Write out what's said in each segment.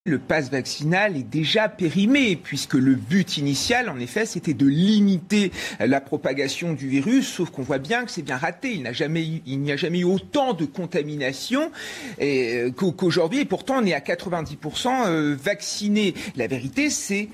Le pass vaccinal est déjà périmé, puisque le but initial, en effet, c'était de limiter la propagation du virus, sauf qu'on voit bien que c'est bien raté. Il n'y a jamais eu autant de contamination qu'aujourd'hui, et pourtant on est à 90% vaccinés. La vérité, c'est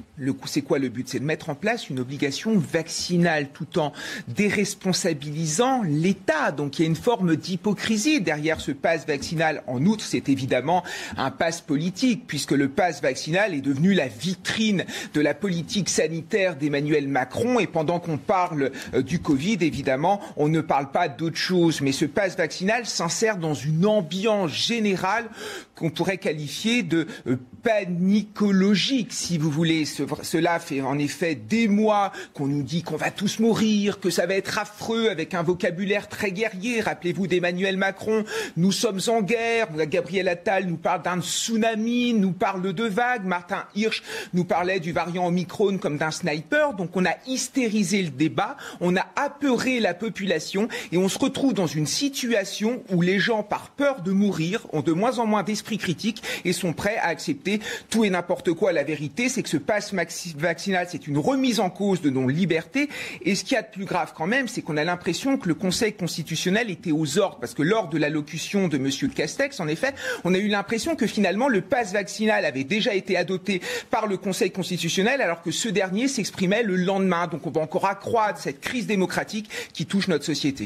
quoi le but ? C'est de mettre en place une obligation vaccinale, tout en déresponsabilisant l'État. Donc il y a une forme d'hypocrisie derrière ce pass vaccinal. En outre, c'est évidemment un pass politique, puisque le pass vaccinal est devenu la vitrine de la politique sanitaire d'Emmanuel Macron. Et pendant qu'on parle du Covid, évidemment, on ne parle pas d'autre chose. Mais ce pass vaccinal s'insère dans une ambiance générale qu'on pourrait qualifier de panicologique, si vous voulez. Cela fait en effet des mois qu'on nous dit qu'on va tous mourir, que ça va être affreux, avec un vocabulaire très guerrier. Rappelez-vous d'Emmanuel Macron, nous sommes en guerre. Gabriel Attal nous parle d'un tsunami, nous parle de vagues. Martin Hirsch nous parlait du variant Omicron comme d'un sniper. Donc on a hystérisé le débat, on a apeuré la population et on se retrouve dans une situation où les gens, par peur de mourir, ont de moins en moins d'esprit critique et sont prêts à accepter tout et n'importe quoi. La vérité, c'est que ce pass vaccinal, c'est une remise en cause de nos libertés. Et ce qu'il y a de plus grave quand même, c'est qu'on a l'impression que le Conseil constitutionnel était aux ordres. Parce que lors de l'allocution de M. Castex, en effet, on a eu l'impression que finalement le pass vaccinal avait déjà été adopté par le Conseil constitutionnel, alors que ce dernier s'exprimait le lendemain. Donc on va encore accroître cette crise démocratique qui touche notre société.